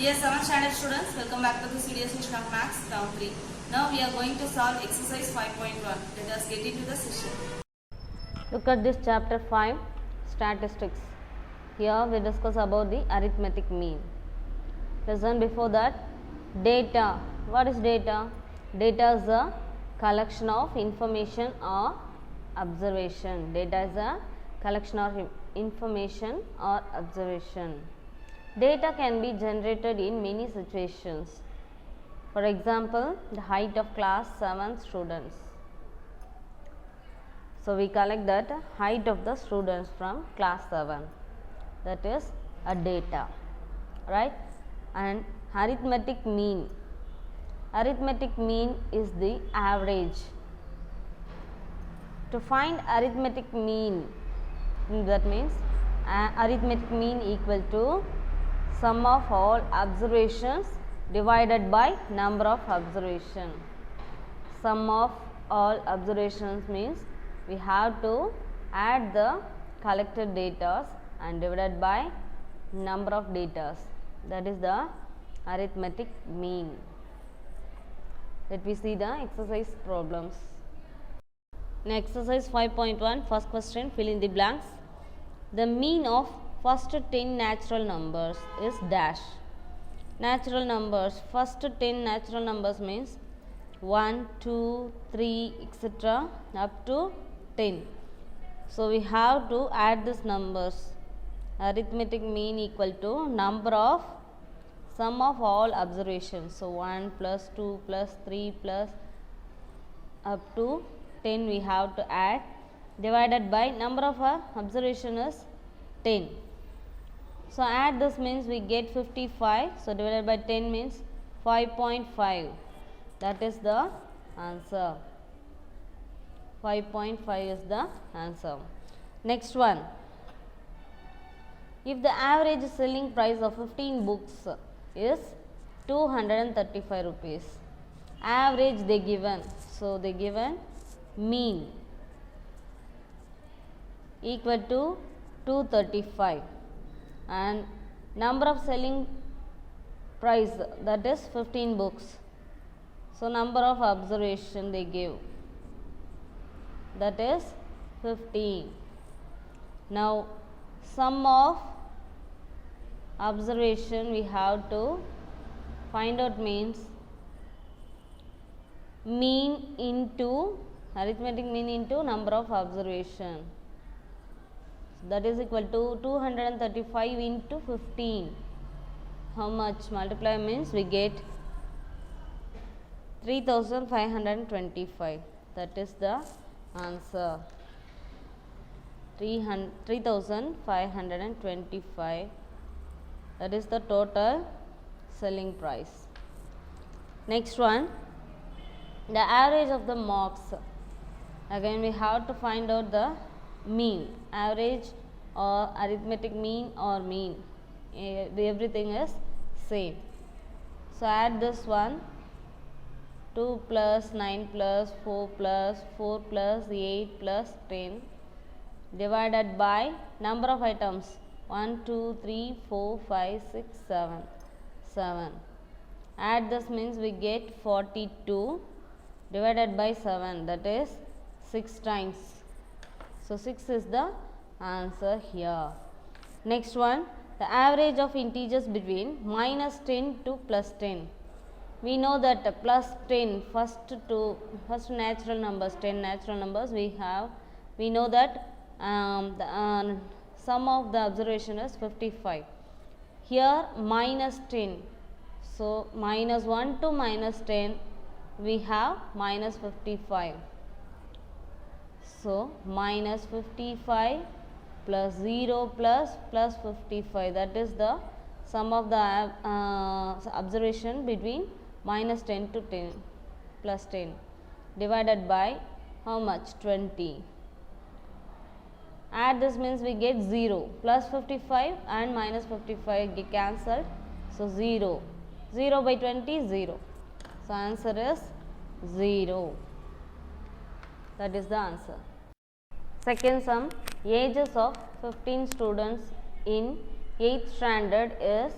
Dear 7th standard students, welcome back to the serious session of Maths Term 3. Now we are going to solve exercise 5.1. Let us get into the session. Look at this chapter 5, statistics. Here we discuss about the arithmetic mean. Listen before that, data. What is data? Data is a collection of information or observation. Data is a collection of information or observation. Data can be generated in many situations. For example, the height of class 7 students. So, we collect that height of the students from class 7, that is a data, right. And arithmetic mean. Arithmetic mean is the average. To find arithmetic mean, that means arithmetic mean equal to sum of all observations divided by number of observation. Sum of all observations means we have to add the collected data and divide by number of data. That is the arithmetic mean. Let me see the exercise problems. In exercise 5.1, first question, fill in the blanks. The mean of first 10 natural numbers is dash. Natural numbers, first 10 natural numbers means 1, 2, 3, etc. up to 10. So, we have to add these numbers. Arithmetic mean equal to number of sum of all observations. So, 1 plus 2 plus 3 plus up to 10 we have to add, divided by number of observation is 10. So, add this means we get 55. So, divided by 10 means 5.5. That is the answer. 5.5 is the answer. Next one. If the average selling price of 15 books is 235 rupees. Average they given. So, they given mean equal to 235 and number of selling price, that is 15 books. So, number of observation they give, that is 15. Now, sum of observation we have to find out means mean into arithmetic mean into number of observation. That is equal to 235 into 15. How much? Multiply means we get 3525. That is the answer. 3525. That is the total selling price. Next one, the average of the marks. Again we have to find out the mean, average or arithmetic mean or mean, everything is same. So, add this one, 2 plus 9 plus 4 plus 4 plus 8 plus 10 divided by number of items 1, 2, 3, 4, 5, 6, 7. Add this means we get 42 divided by 7, that is 6 times. So, 6 is the answer here. Next one, the average of integers between minus 10 to plus 10. We know that plus 10, first natural numbers, 10 natural numbers we know that the sum of the observation is 55. Here minus 10. So, minus 1 to minus 10 we have minus 55. So, minus 55 plus 0 plus 55, that is the sum of the observation between minus 10 to 10 plus 10 divided by how much? 20. Add this means we get 0, plus 55 and minus 55 get cancelled. So, 0. 0 by 20 0. So, answer is 0. That is the answer. Second sum, ages of 15 students in 8th standard is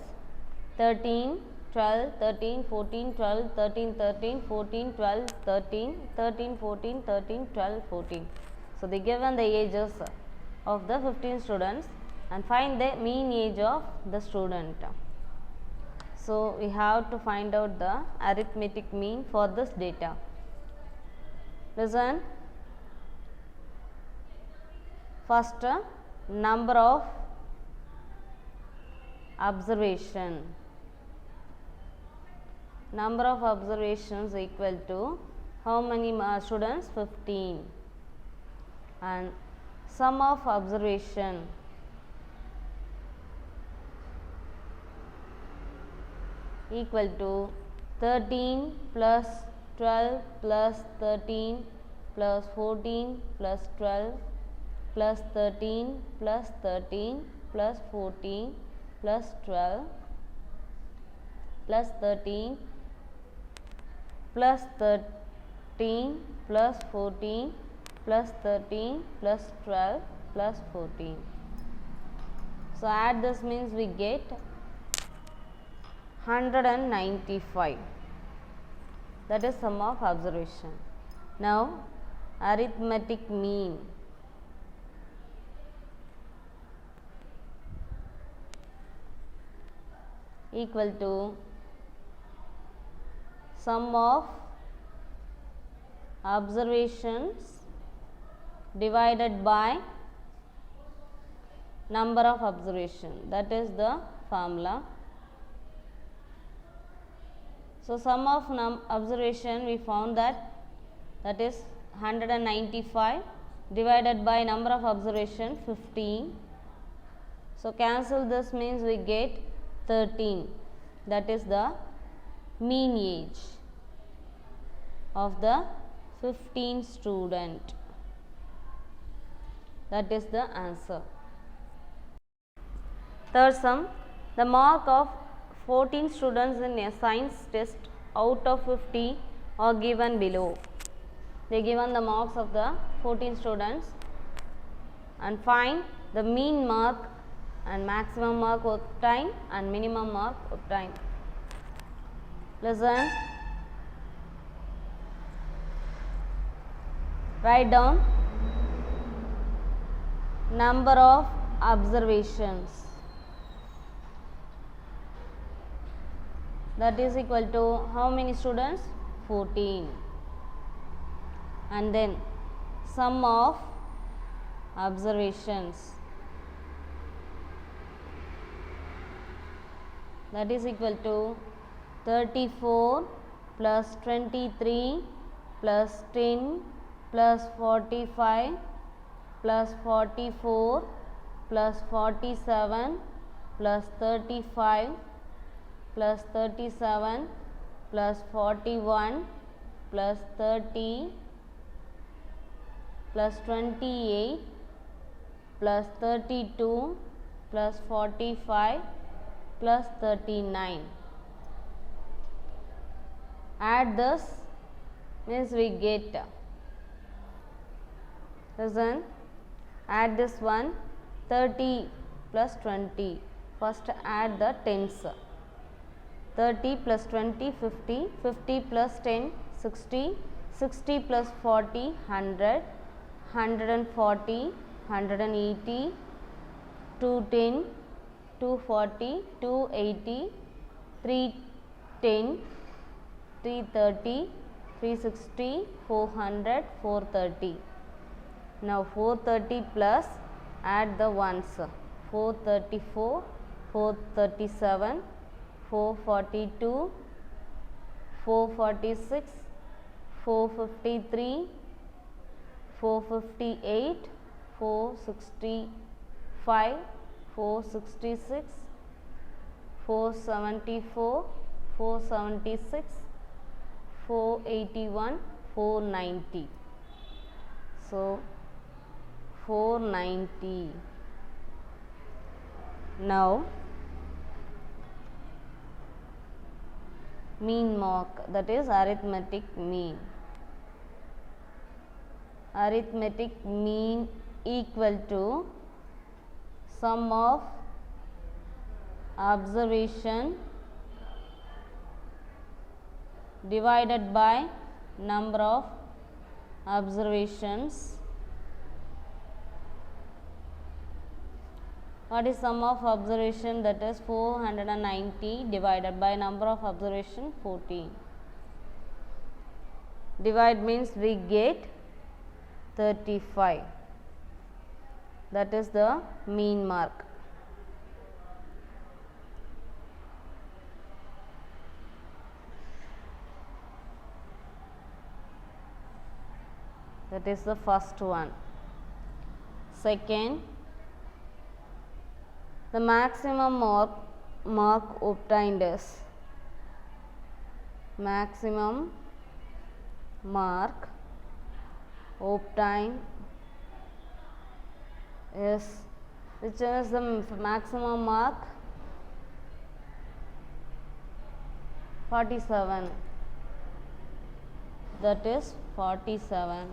13, 12, 13, 14, 12, 13, 13, 14, 12, 13, 13, 14, 13, 12, 14. So, they given the ages of the 15 students and find the mean age of the student. So, we have to find out the arithmetic mean for this data. Listen. First, number of observation. Number of observations equal to how many students? 15. And sum of observation equal to 13 plus 12 plus 13 plus 14 plus 12 plus 13 plus 13 plus 14 plus 12 plus 13 plus 13 plus 14 plus 13 plus 12 plus 14. So, add this means we get 195. That is sum of observation. Now, arithmetic mean. Equal to sum of observations divided by number of observation, that is the formula. So, sum of observation we found that is 195 divided by number of observation 15. So, cancel this means we get 13, that is the mean age of the 15 student. That is the answer. Third sum, the mark of 14 students in a science test out of 50 are given below. They given the marks of the 14 students and find the mean mark and maximum mark obtained and minimum mark obtained. Listen. Write down number of observations, that is equal to how many students? 14. And then sum of observations, that is equal to 34 plus 23 plus 10 plus 45 plus 44 plus 47 plus 35 plus 37 plus 41 plus 30 plus 28 plus 32 plus 45 plus 39. Add this means we get, listen, add this one 30 plus 20. First add the tens. 30 plus 20 50, 50 plus 10 60, 60 plus 40 100, 140, 180, 210, 240, 280, 310, 330, 360, 400, 430. Now 430 plus add the ones, 434, 437, 442, 446, 453, 458, 465, 466, 474, 476, 481, 490. So 490. Now mean mark, that is arithmetic mean. Arithmetic mean equal to sum of observation divided by number of observations. What is sum of observation? That is 490 divided by number of observation 14. Divide means we get 35. That is the mean mark. That is the first one. Second, the maximum mark obtained is maximum mark obtained is, which is the maximum mark? 47. That is 47.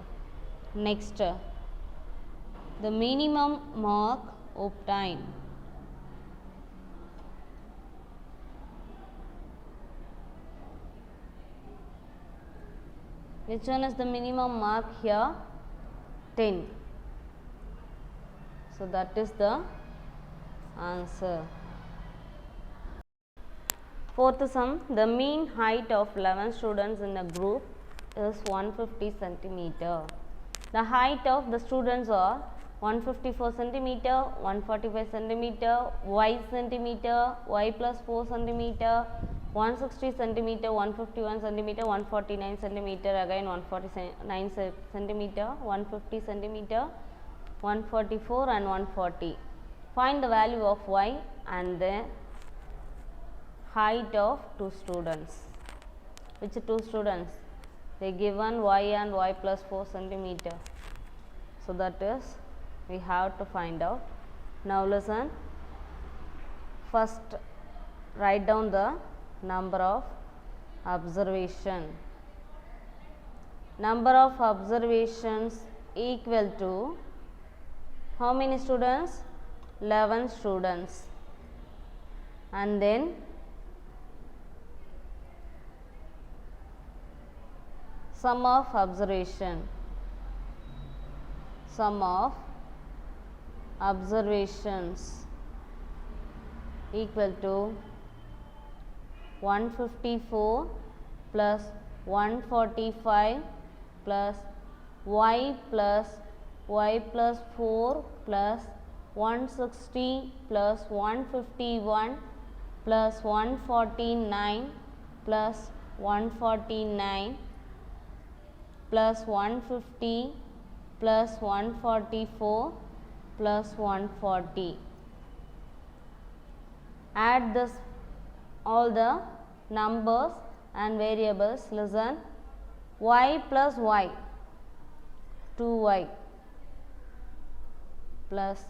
Next, the minimum mark obtained. Which one is the minimum mark here? 10. So that is the answer. Fourth sum, the mean height of 11 students in a group is 150 centimeter. The height of the students are 154 centimeter, 145 centimeter, y centimeter, y plus 4 centimeter, 160 centimeter, 151 centimeter, 149 centimeter, again 149 centimeter, 150 centimeter, 144 and 140. Find the value of y and the height of two students. Which two students? They given y and y plus 4 centimeter. So that is we have to find out. Now listen. First write down the number of observation. Number of observations equal to how many students? 11 students. And then sum of observation. Sum of observations equal to 154 plus 145 plus y plus 4 plus 160 plus 151 plus 149 plus 149 plus 150 plus 144 plus 140. Add this all the numbers and variables. Listen. Y plus y, 2y plus,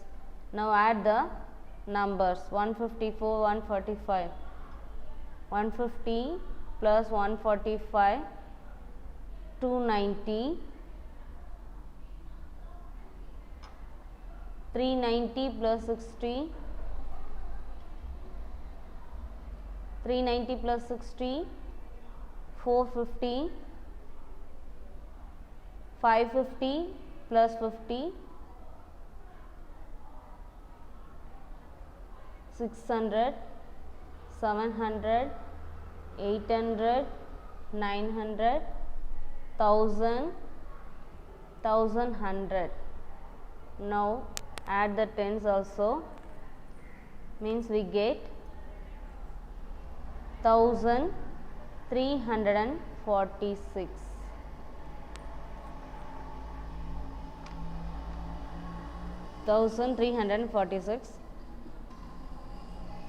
now add the numbers 154, 145, 150 plus 145, 290, 390 plus 60, 390 plus 60, 450, 550 plus 50, 600, 700, 800, 900, 1000, 1100. Now add the tens also, means we get 1346.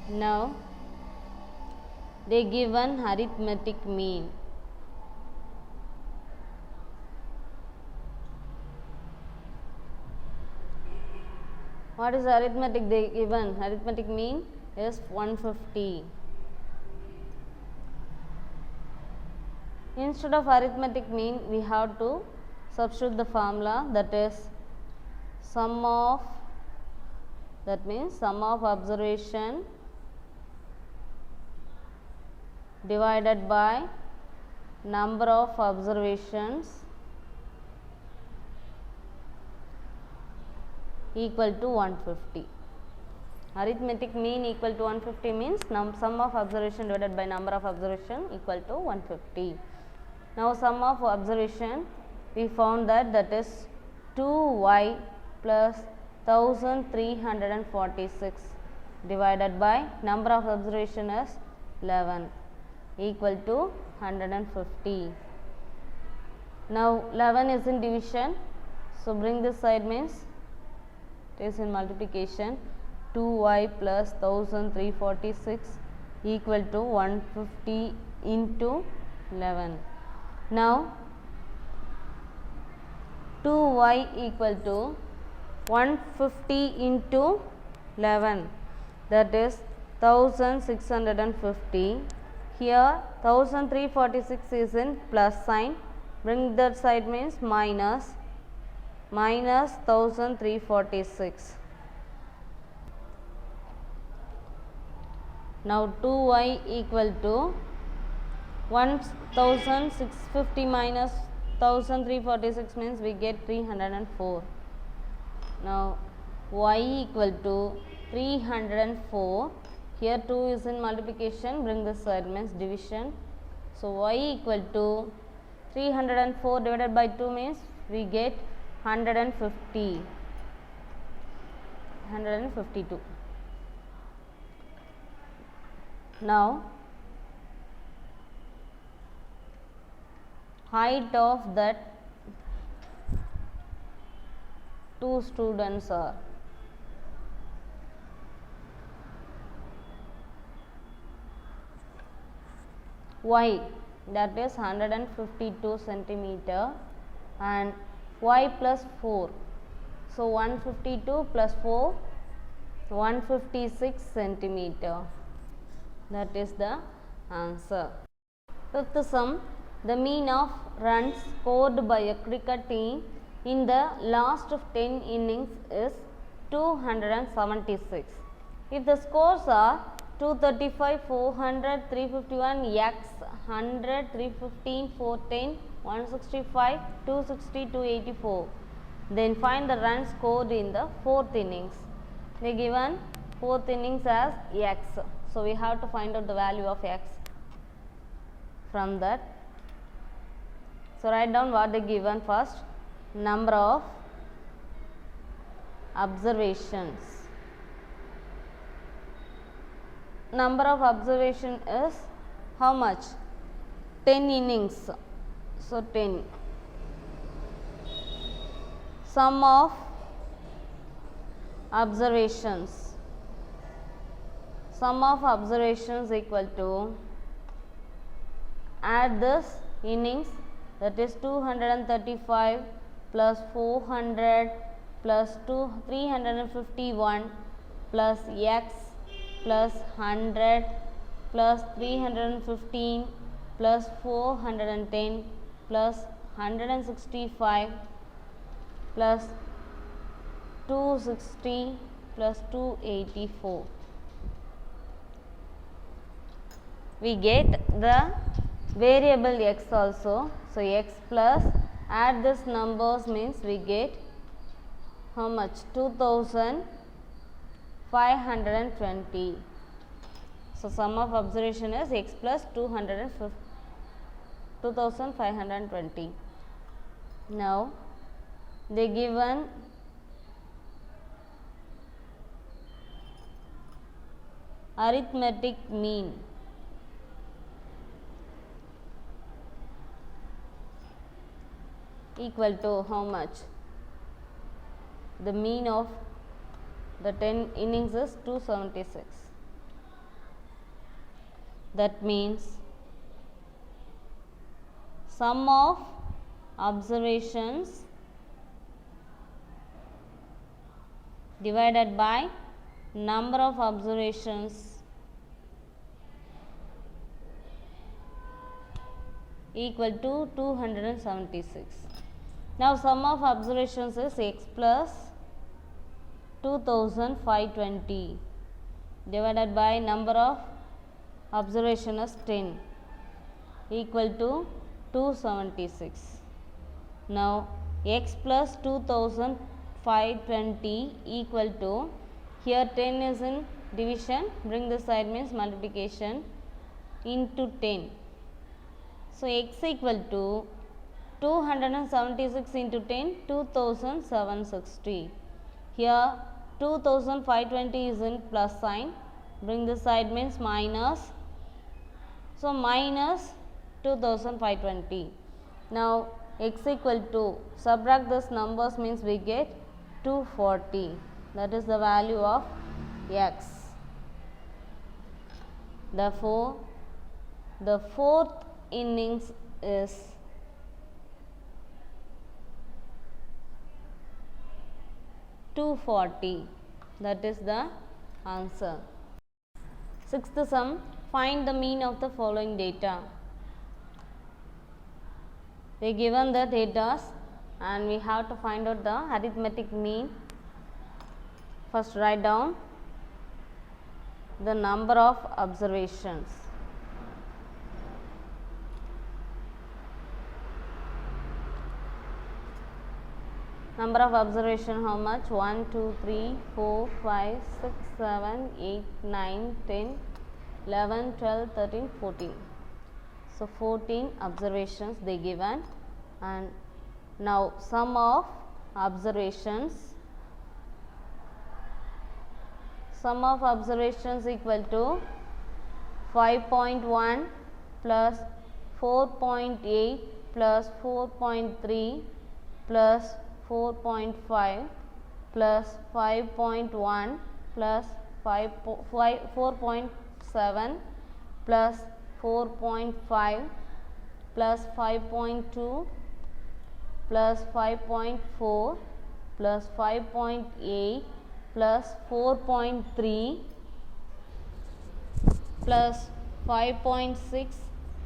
Now they given arithmetic mean. What is arithmetic they given? Arithmetic mean is 150. Instead of arithmetic mean, we have to substitute the formula, that is sum of, that means sum of observation divided by number of observations equal to 150. Arithmetic mean equal to 150 means sum of observation divided by number of observation equal to 150. Now sum of observation, we found that is 2y plus 1346 divided by number of observation is 11 equal to 150. Now 11 is in division, so bring this side means it is in multiplication. 2y plus 1346 equal to 150 into 11. Now 2y equal to 150 into 11, that is 1650. Here 1346 is in plus sign, bring that side means minus 1346. Now 2y equal to 1650 minus 1346 means we get 304. Now y equal to 304. Here 2 is in multiplication, bring this side means division. So y equal to 304 divided by 2 means we get 152. Now height of that two students are y, that is 152 centimeter, and y plus 4. So 152 plus 4, 156 centimeter. That is the answer. Fifth sum, the mean of runs scored by a cricket team in the last of 10 innings is 276. If the scores are 235, 400, 351, x 100, 315, 410, 165, 260, 284, then find the runs scored in the fourth innings. They given fourth innings as x. So we have to find out the value of x from that. So write down what they given first. Number of observations. Number of observation is how much? 10 innings. So 10. Sum of observations. Sum of observations equal to, add this innings, that is 235 plus 400 plus 351 plus x plus 100 plus 315 plus 410 plus 165 plus 260 plus 284. We get the variable x also. So x plus, add this numbers means we get how much? 2520. So sum of observation is x plus 2520. Now they given arithmetic mean. Equal to how much? The mean of the 10 innings is 276. That means sum of observations divided by number of observations equal to 276. Now sum of observations is x plus 2520 divided by number of observation is 10 equal to 276. Now x plus 2520 equal to, here 10 is in division, bring this side means multiplication, into 10. So x equal to 276 into 10, 2760. Here 2520 is in plus sign, bring this side means minus, so minus 2520. Now x equal to, subtract this numbers means we get 240, that is the value of x. Therefore the fourth innings is $240, that is the answer. Sixth sum, find the mean of the following data. They given the data and we have to find out the arithmetic mean. First write down the number of observations. Number of observation how much? 1, 2, 3, 4, 5, 6, 7, 8, 9, 10, 11, 12, 13, 14. So 14 observations they given, and now sum of observations. Sum of observations equal to 5.1 plus 4.8 plus 4.3 plus 4.5 plus 5.1 plus 4.7 plus 4.5 plus 5.2 plus 5.4 plus 5.8 plus 4.3 plus 5.6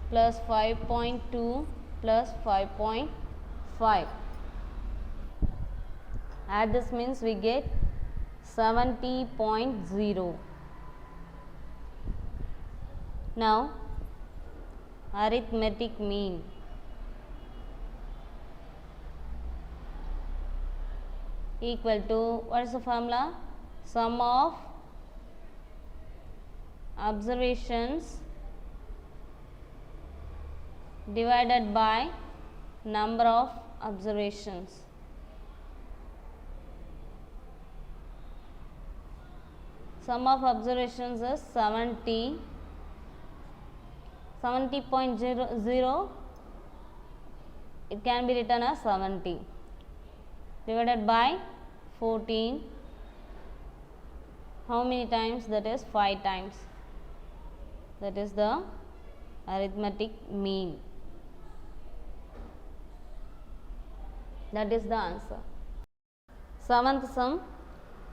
plus 5.2 plus 5.5. Add this means we get 70.0. Now arithmetic mean. Equal to, what is the formula? Sum of observations divided by number of observations. Sum of observations is 70.00, it can be written as 70 divided by 14. How many times? That is 5 times. That is the arithmetic mean. That is the answer. Seventh sum,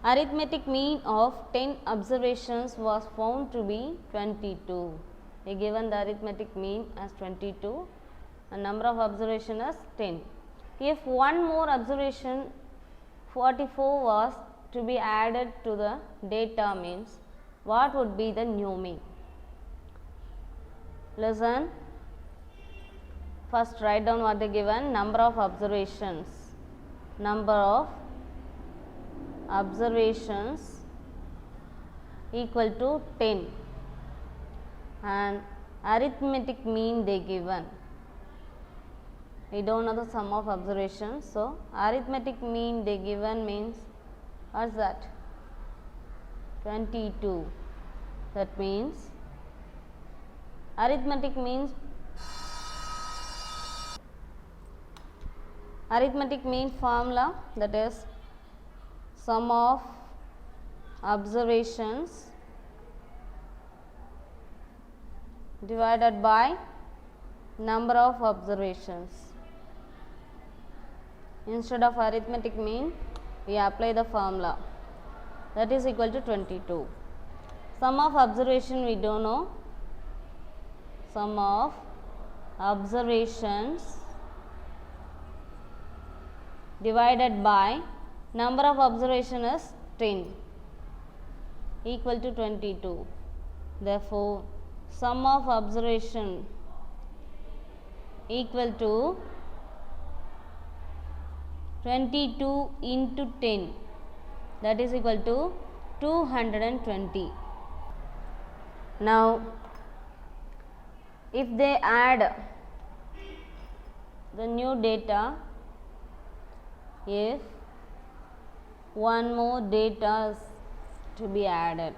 arithmetic mean of 10 observations was found to be 22. They given the arithmetic mean as 22 and number of observation as 10. If one more observation 44 was to be added to the data means, what would be the new mean? Listen. First write down what they given. Number of observations. Number of observations equal to 10 and arithmetic mean they given. We don't know the sum of observations, so arithmetic mean they given means, what's that? 22. That means arithmetic means, arithmetic mean formula, that is sum of observations divided by number of observations. Instead of arithmetic mean, we apply the formula, that is equal to 22. Sum of observation we don't know. Sum of observations divided by number of observation is 10 equal to 22. Therefore, sum of observation equal to 22 into 10, that is equal to 220. Now if they add the new data, if one more data is to be added,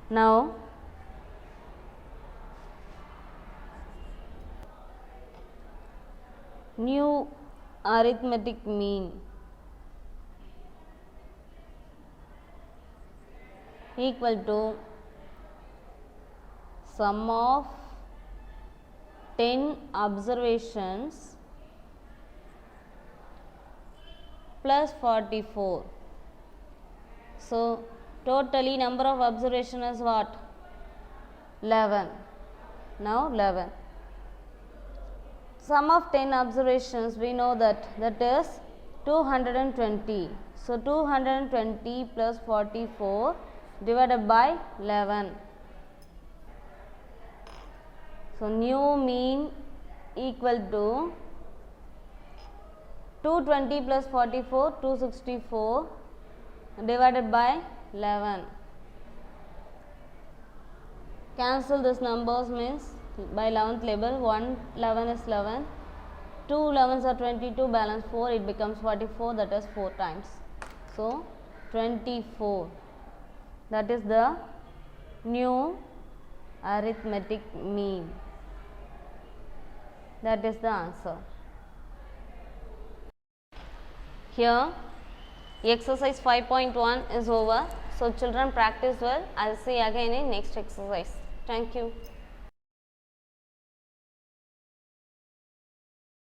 now new arithmetic mean equal to sum of 10 observations plus 44. So totally number of observation is what? 11. Now 11. Sum of 10 observations, we know that is 220. So 220 plus 44 divided by 11. So new mean equal to 220 plus 44, 264 divided by 11. Cancel this numbers means by 11th label, 1 11 is 11, 2 11s are 22, balance 4, it becomes 44, that is 4 times. So 24, that is the new arithmetic mean. That is the answer. Here exercise 5.1 is over. So children, practice well. I will see you again in next exercise. Thank you.